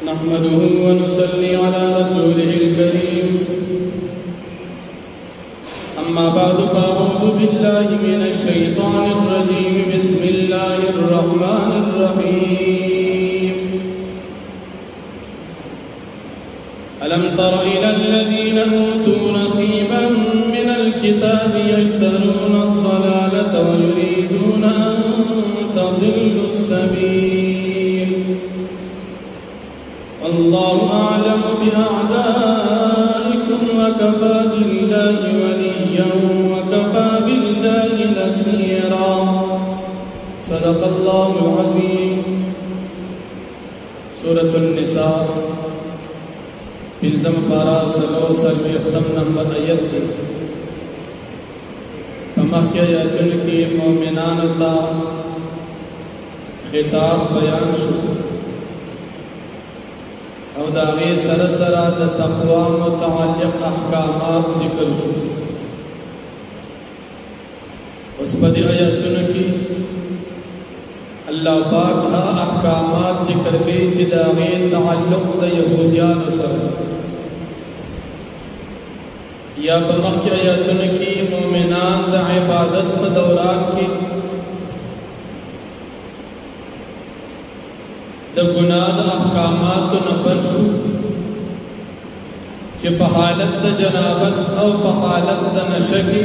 نحمده ونصلي على رسوله الكريم أما بعد فأعوذ بالله من الشيطان الرجيم بسم الله الرحمن الرحيم ألم تر إلى الذين أوتوا نصيبا من الكتاب يشترون الضلالة ويريدون أن تضلوا السبيل والله أعلم بأعدائكم وكفى بالله وليا وكفى بالله نصيرا صدق الله العظيم. سورة النساء بلزم پارا سلو سلوی ختم نمبر آیت دی فمخی آیتن کی مومنان تا خطاب بیان شو او داغی سرسرا دا تقوی متعلق احکامات ذکر شو. اس بدی آیتن کی اللہ پاک ہا احکامات ذکر گئی چی داغی تعلق دا یہودیان سر یا بمخی آیتن کی مومنان دا عبادت پا دوران کی دا گناہ دا احکامات نبن شو چی پا حالت دا جنابت او پا حالت دا نشکی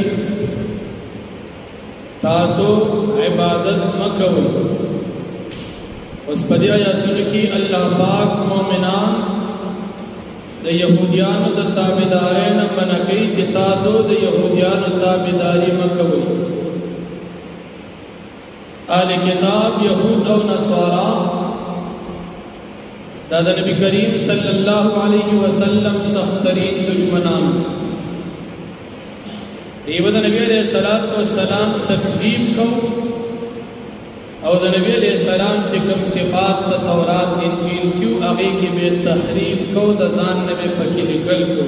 تاسو عبادت مکوی. اس پدی آیاتن کی اللہ پاک مومنان دا یہودیان دا تابدارین منکی چی تاسو دا یہودیان تابداری مکوی. آل کتاب یہود او نصارا دا نبی کریم صلی اللہ علیہ وسلم سخترین دشمنان دیو دا نبی علیہ السلام تکذیب کو او دا نبی علیہ السلام چکم صفات دا تورات انجیل کیوں آگے کی بے تحریف کو دا زان نبی پکی لکل کو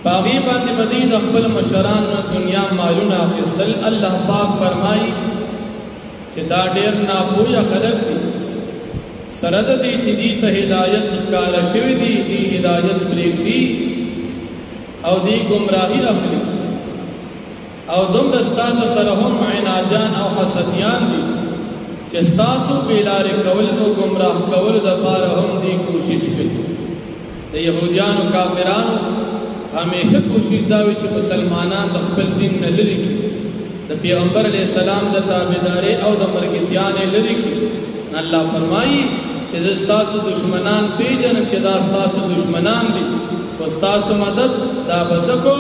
باغی باندی مدین اقبل مشران دنیا معلوم آخستل. اللہ پاک فرمائی چی دا دیر نابویا خلق دی سرد دی چی دی تا ہدایت کارا شوی دی ہدایت بریک دی او دی گمراہی اخلی او دم دستاسو سرهم عناجان او حسدیان دی چستاسو بیلار کول او گمراہ کول دا پارهم دی کوشش کل. دا یہودیان و کافران ہمیشہ کوشش داوی چی مسلمانان دا خپل دین نلری کی دا پیغمبر علیہ السلام دا تابداری او دا مرگتیان لری کی. اللہ فرمائی چی دستاسو دشمنان پی جنم چی دستاسو دشمنان دی وستاسو مدد دا بزکو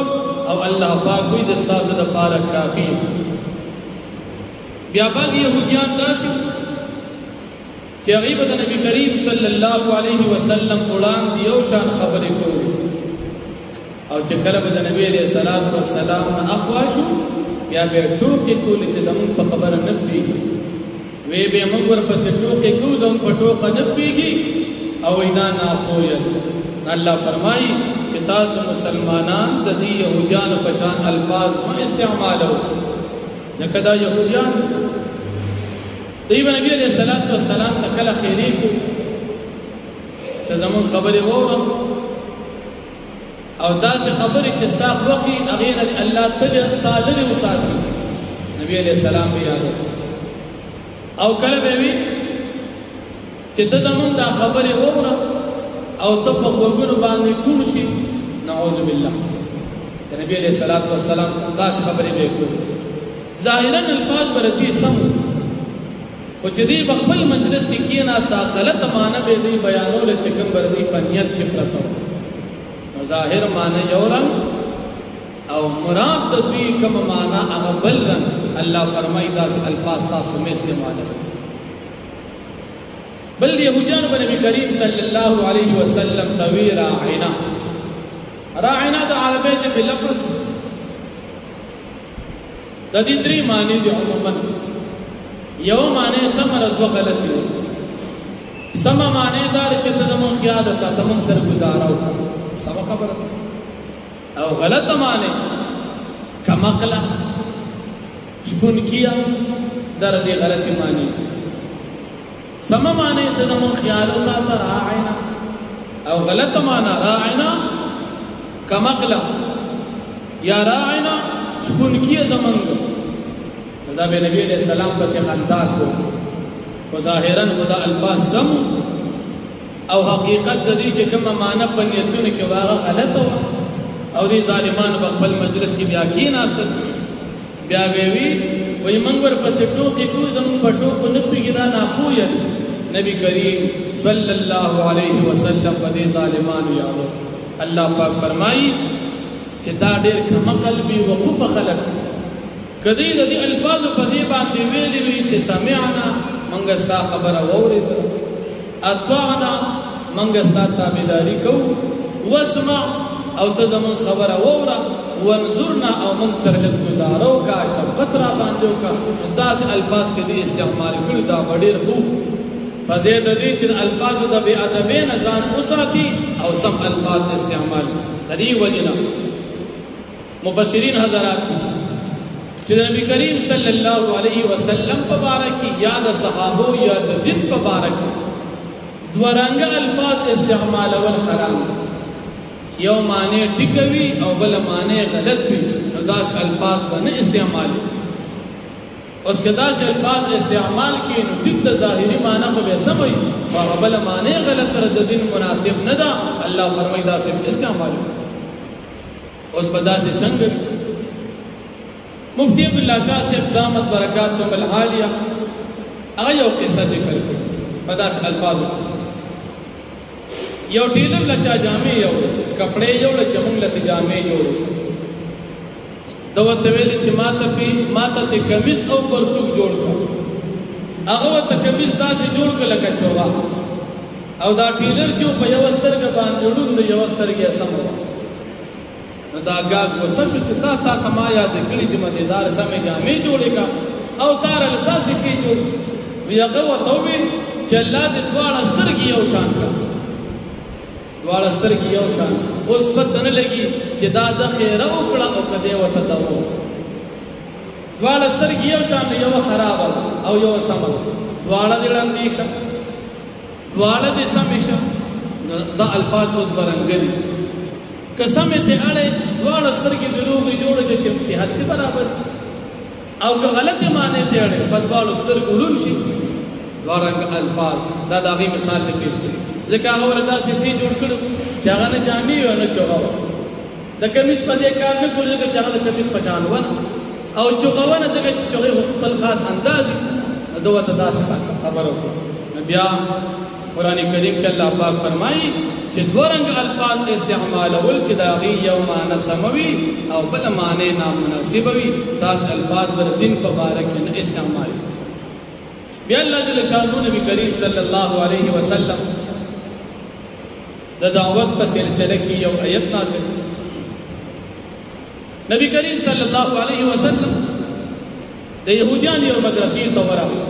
او اللہ پاک کوئی دستاسو دا پارک کافی. بیا باز یہودیان داسی چی غیبت نبی کریم صلی اللہ علیہ وسلم اڑان دیو شان خبری کوئی او چی کلب دا نبی علیہ السلام نا اخواشو بیا بے ٹوکی کولی چی زمون پا خبر نبی وی بے منگر پس ٹوکی کو زمون پا ٹوکا نبی گی او ایدانا پوید. اللہ فرمائی کہ تاسو مسلمانان دا دی یہودیان پشان الفاظ ما استعمالو زکدا یہودیان دیو نبی علیہ السلام تکل خیری کو تزمون خبری غورا او دا سی خبری چستاق وقی اغیر اللہ تعالی وساتی نبی علیہ السلام بیادو او کل بیوی چی تزمون دا خبری غورا او تب وګونو باندې کوم شي نعوذ بالله. نبی علیہ السلام داس خبرې به کو ظاهرا الفاظ بردی سم او چې دی بخبل مجلس کې کیناستا غلط معنی به دی بیانول چې کوم بردی پنیت کې پرته ظاهر معنی یورن او مراد د دې کوم معنی هغه بلن. الله فرمایي داس الفاظ تاسو مې استعمال بل یہودیان پر نبی کریم صلی اللہ علیہ وسلم توی راعنا دا عربی جب لفظ دا دی دری معنی دی عموما یو معنی سمرد و غلطی سم معنی دار چت زمون خیال و ساتمون سر گزاراو سم خبر او غلط معنی کمقلا شپن کیا در دی غلطی معنی سم معنی ته زمون خیال او ساته راعینا او غلط معنی راعینا کمقلا یا راعینا شپونکی زمنګ دا به نبی علیہ السلام پس خندا کو ظاهرا خدا الفاظ سم او حقیقت د دې چې کومه معنی په نیتونو کې واغه غلط او دې ظالمان په خپل مجلس کې بیا کېناستل بیا وی وای منګور پس ټوکی کو زمون په ټوکو نه پیګدا نه پوهه نبی کریم صلی الله علیه وسلم په دې ظالمان یادو الله پاک فرمایي چې دا ډېر کم قلبي وقوف خلق کدی د دې الفاظ په ځای باندې ویلې وی چې سمعنا منګ ستا خبره وورید اطعنا منګ ستا تابعداري کو واسمع او ته زمون خبره ووره وانظرنا او من سره له گزارو کا شفقت را باندې کا داس الفاظ کې دې استعمال کړو دا ډېر خو فزید دې چې الفاظ د بی ادبه نه ځان اوساتي او سم الفاظ استعمال دې وجنا مفسرین حضرات چې نبی کریم صلی الله علیه وسلم مبارک یا د صحابه یا د دین مبارک دورانګ الفاظ استعمال ول حرام یو معنی ټیکوي او بل معنی غلط وي نو داس الفاظ باندې استعمال اوس که داس الفاظ استعمال کړي نو ټیک د ظاهري معنی خو به سموي او بل معنی غلط تر د دین مناسب نه ده الله فرمایي داس استعمال اوس بداسه څنګه مفتی عبدالله شاہ صاحب دامت برکاتهم العالیہ هغه یو قصه ذکر کړي بداسه الفاظ یو ټیلر لچا جامې یو کپڑے یو لچا مونږ لته جامې یو دا وته ویل چې ماته ته کمیس او پرتوک جوړ کړ هغه وته کمیس داسې جوړ کړ لکه چوغا او دا ټیلر چې په یو سترګ باندې وډوند یو سترګې سمو نو دا ګاګ وسه چې تا کما یاد کړی چې مزیدار سمې جامې جوړې کا او تار له داسې شي جوړ وی هغه وته وی چې الله دې دواړه سترګې یو شان کړ دواړه سترګې یو شان اوس پته نه لګي چې دا د خیره وکړه او کده وته دغو دواړه سترګې یو شان یو خراب او یو سم دواړه دې لاندې شه دواړه دې سم شه دا الفاظ او برنګلي قسم ته اړه دواړه سترګې د روغې جوړ شي چې صحت برابر او که غلط معنی ته اړه په دواړه سترګې لون شي دواړه الفاظ دا دغه مثال ته پیش کړي ځکه هغه ولدا سې جوړ کړو چې هغه نه جامې و نه چوغا د کمیس په دې کار نه کوي چې هغه د کمیس په شان و او چوغا نه ځکه چې چوغې خپل خاص انداز دوه تداسه خبر وکړه بیا قران کریم کې الله پاک فرمایي چې دورنګ الفاظ استعمال ول چې داغي یو معنی سموي او بل معنی نامناسب وي تاسو الفاظ بر دین په باره کې نه استعمال بیا الله جل شانه نبی کریم صلی الله علیه وسلم د دعوت په سلسله کې یو آیت نازل نبی کریم صلی الله علیه وسلم د يهوديان یو مدرسې ته ورغی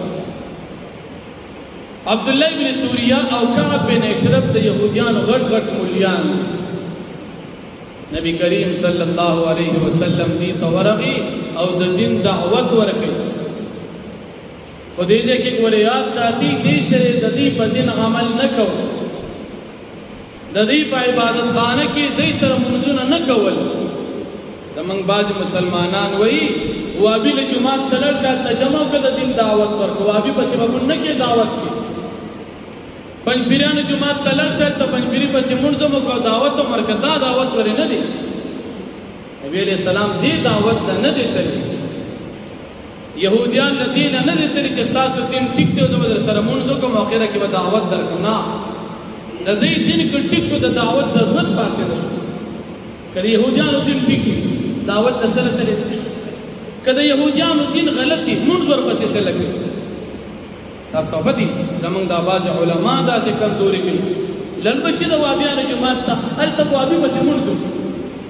عبد الله بن سوریا او کعب بن اشرف د يهوديان غټ غټ مولیان نبی کریم صلی الله علیه وسلم دې ته ورغی او د دین دعوت ورکړي خو دې چې ګوریات ساتي دې سره د دې په دین عمل نکو د دې په عبادت خانه کې دې سره منځونه نه کول د موږ باج مسلمانان وایي وابي له جمعه تلل چې تجمع کړه دین دعوت ورکو وابي په سبب نه کې دعوت کې پنځبيرانو جمعه تلل چې ته پنځبيري په سیمونځو کو دعوت ورکدا دعوت ورې نه دي نبی عليه السلام دې دعوت نه دي تللی يهوديان دین نه دي تللی چې تاسو دین ټیک ته زموږ سره مونږ کوم اخره کې به دعوت درکنا د دې دین کې ټیک شو د دعوت ضرورت پاتې نشو کله يهوديانو دین ټیک دعوت سره تللی کله يهوديانو دین غلطي منظر پسې سره لګي تاسو بدی زمونږ د باز علما دا څه کمزوري کوي لړبشي د وابيانو جماعت ته الته وابي پسې منځو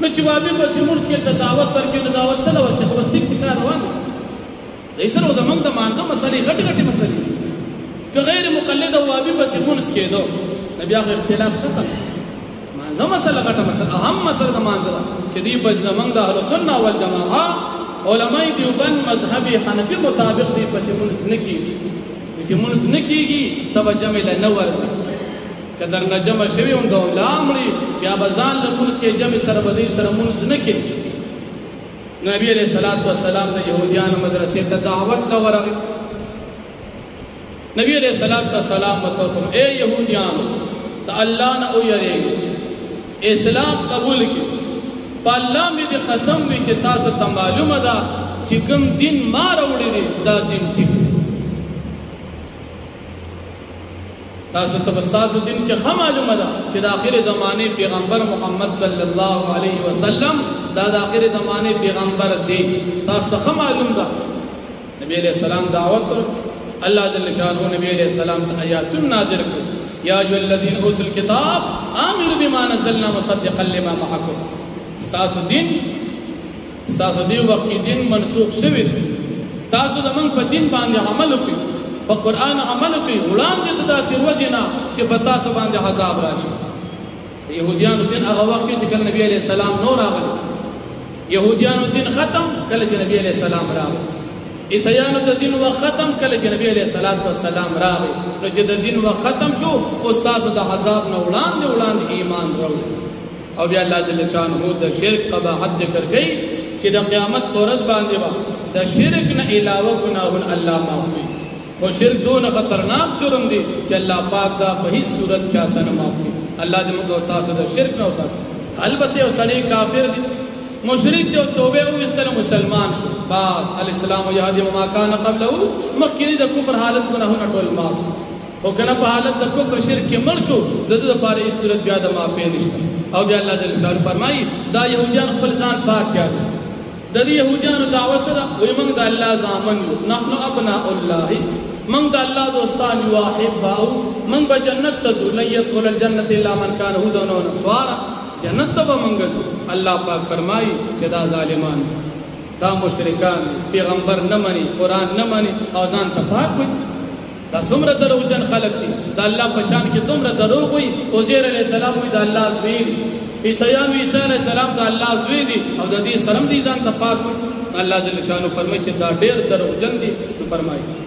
نو چې وابي پسې منځ کې د دعوت ورکې د دعوت سره ورته خو ټیک کار روان دی سره زمونږ د مانځه مسلې غټ مسلې که غیر مقلد وابي پسې منځ کېدو نبي هغه اختلاف ختم مانځه مسله غټه مسله اهم مسله د مانځه چې دی په زمونږ د اهل سنت والجماعه علماء دیوبند مذهبي حنفي مطابق دی پسې منځ نه کیږي چې مونږ نه کیږي تب جمع له نو ورځه کدر نه جمع شوی هم دا لامړي بیا بزان له پولیس کې جمع سره بدی سره مونږ نه کیږي نبی علیہ الصلوۃ والسلام د يهوديان مدرسې ته دعوت کا ورغی نبی علیہ الصلوۃ والسلام متوکم اے يهوديان ته الله نه او یری اسلام قبول کی په الله می دې قسم وی چې تاسو ته معلومه ده چې کوم دین ما راوړی دی دا دین ټیک تاسو ته تاسو دین کې هم معلومه ده چې د اخر زمانه پیغمبر محمد صلی الله علیه وسلم دا د اخر زمانه پیغمبر دی تاسو ته هم معلوم ده نبی علیہ السلام دعوت الله جل شانه نبی علیہ السلام ته آیات نازل کړ یا ایها الذین اوتوا الکتاب آمنوا بما نزلنا مصدقا لما معکم تاسو دین تاسو دی وخت دین منسوخ شوی تاسو زمون په دین باندې عمل وکړئ په قران عمل وکړئ وړاندې د داسې وجنا چې په تاسو باندې عذاب راشي يهوديانو دین هغه وخت چې کله نبی عليه السلام نور راغلی يهوديانو دین ختم کله چې نبی عليه السلام راغی عیسایانو د دین وخت ختم کله چې نبی عليه السلام راغی نو چې د دین وخت ختم شو او تاسو د عذاب نه وړاندې ایمان راوړل او بیا الله جل شانه د شرک قباحت ذکر کوي چې د قیامت پرد باندې با د شرک نه علاوه ګناهونه الله معافي او شرک دون خطرناک جرم دی چې الله پاک دا په هیڅ صورت چاته نه معافي الله دې موږ تاسو د شرک نه وساتي البته او سړی کافر دی مشرک دی او توبه او استره مسلمان باس الاسلام یهدی وما کان قبله مخکې د کفر حالت ګناهونه ټول معاف او کنه په حالت د کفر شرک کې مر شو د دې لپاره هیڅ صورت بیا د معافي نشته او بیا الله جل شانه فرمایي دا يهوديان خپل ځان پاک کړي د دې يهوديانو دعوه سره وي موږ د الله ځامن یو نحنو ابناء الله موږ د الله دوستان یو احباو موږ به جنت ته ځو نه يدخل الجنه الا من كان هودا و نصارى جنت ته موږ ځو الله پاک فرمایي چې دا ظالمان دا مشرکان پیغمبر نه مانی قران نه مانی او ځان ته پاک وي دا څومره دروغجن خلک دي دا الله په شان کې دومره دروغ وي عزیر علیہ السلام وي دا الله زوی دي عیسیان عیسی علیہ السلام دا الله زوی دي او د دې سلام دي ځان ته پاک وي الله جل شانه فرمایي چې دا ډېر دروغجن دي فرمایي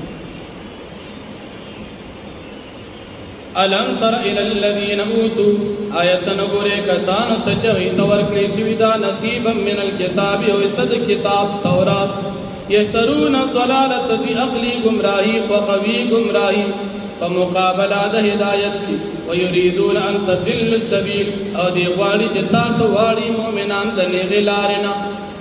الم تر الى الذين اوتوا آیت نګوره کسان ته چې تور کړی شوی دا نصیب من الكتاب او صد کتاب تورات یشترون الضلاله دی اخلی گمراهی وخوی گمراهی فمقابله د هدایت کی ويريدون ان تضل السبيل او دی غواړي چې تاسو واړي مؤمنان د نیغه لارنا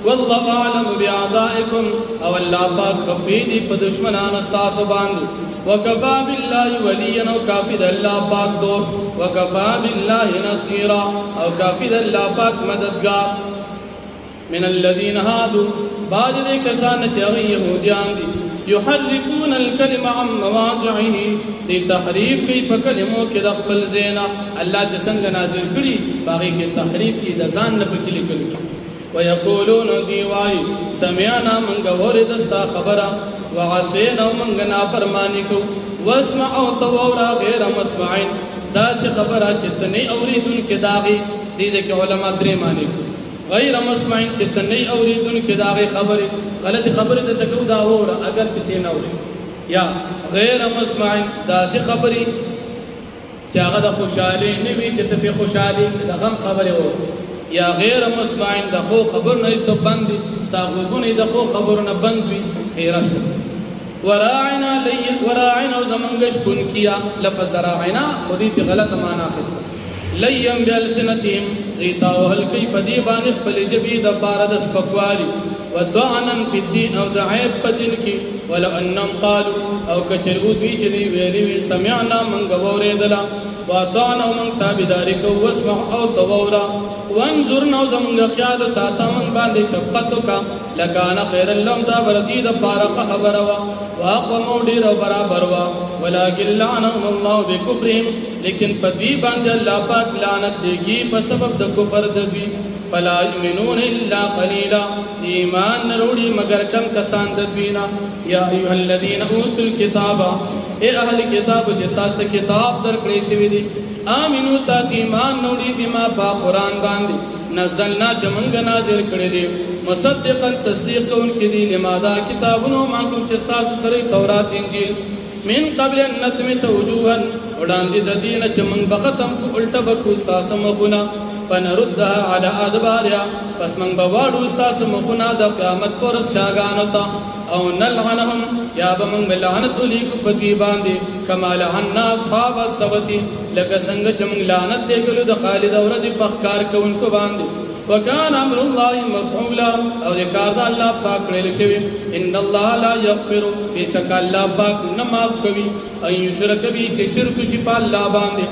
والله اعلم باعدائكم او الله پاک خفيدي په دشمنانو تاسو باندې وكفى بالله وليا او کافی د الله پاک دوست وكفى بالله نصيرا او کافی د الله پاک مددگار من الذين هادوا بعض دې کسان چې هغه يهوديان دي يحرفون الكلمه عن مواضعه دې تحریف کوي په کلمو کې د خپل زینا الله چې څنګه نازل کړي باغې کې تحریف کې د ځان نه پکې لیکل ويقولون دیوای سمعنا من غورد استا خبره وعصينا من نافرمانی کو واسمع او تورا غیر مسمعين دا څه خبره چې تنه اوریدونکو داغي دې کې علما درې معنی غیر مسمعين چې تنه اوریدونکو داغي خبره غلط خبره ته تکو دا وره اگر چې نه اوري یا غیر مسمعين دا څه خبره چې هغه د خوشالي نه وي چې ته په خوشالي د غم خبره وره یا غیر مسمعين د خو خبر نه ته بند استغفرونه د خو خبر نه بند وي خیره شو وراعنا زمنگش بن کیا لفظ راعنا خودی تی غلط معنی اخیستا لیم بالسنتهم غیتا وحل کئی پدی بانخ پل جبی دا پارد اسپکوالی ودعنا فی الدین او دعیب پدن کی ولو انم قالو او کچرگو دوی چدی ویلیوی سمعنا من گووری دلا واتعنا من تابداری کو واسمع او توورا وانظرنا زمنگ خیال ساتا من باندې شفقتو کا لکان خیر اللهم دا بردی دا پارخ خبروا واقومو دیر و برابروا ولیکن لعنهم اللہ بکفرهم لیکن پدوی باندې اللہ پاک لعنت دیگی بسبب دا کفر دوی فلا یؤمنون الا قلیلا ایمان نروڑی مگر کم کسان دوینا یا ایوہ الذین اوتوا الكتاب اے اہل کتاب جتاست کتاب در کڑی شوی دی آمینو تاس ایمان نوڑی بما پا قرآن باندی نزلنا چمنگ نازل کڑی دی مصدقا تصدیق ان کی دی لمادا کتابنو مانکم چستاسو سری تورات انجیل من قبل ان نطمس وجوها وړاندې د دې نه چې موږ به ختم کو الټه به کړو ستاسو مخونه فنردها على ادبارها پس موږ به واړو ستاسو مخونه د قیامت پر شاګانو ته او نلعنهم یا به موږ لعنت ولیکو په دې باندې کما لعنا اصحاب السبت لکه څنګه چې موږ لعنت لګلو د خالد اورد په ښکار کوونکو باندې وكان امر الله مفعولا او ذکر الله پاک کړل شوی ان الله لا يغفر بشک الله پاک نه معاف کوي اي شرک به چې شرک شي په الله باندې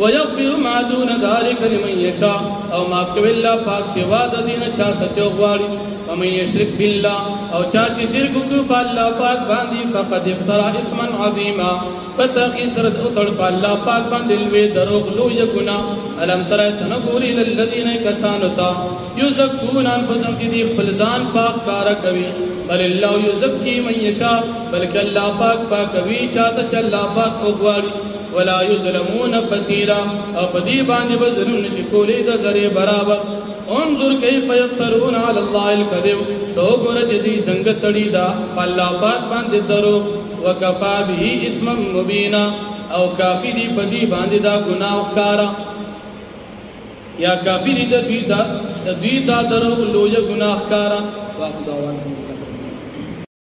ويغفر ما دون ذلك لمن يشاء او معاف کوي الله پاک سوا د دین چاته چوغواړي ومن يشرك بالله او چا چې شرک کوي په الله پاک باندې فقد افترى اثما عظيما فتخي سرت او تړ په الله پاک باندې لوی دروغ لوی ګناه الم ترى تنظر الى الذين كسانوا يزكون انفسهم چې دي خپل ځان پاک کار کوي بل الله يزكي من يشاء بلکې الله پاک کوي چاته چې الله پاک وګواړي ولا يظلمون فتيلا او پدی باندې به ظلم نشي کولای د زری برابر انظر كيف يفترون على الله الكذب تو ګور چې دي څنګه تړي دا الله پاک باندې درو وكفى به اثما مبينا او کافی دی پدی باندې دا ګناه وکړه یا کافی دی د دوی دا درو لوی ګناه وکړه واخداوان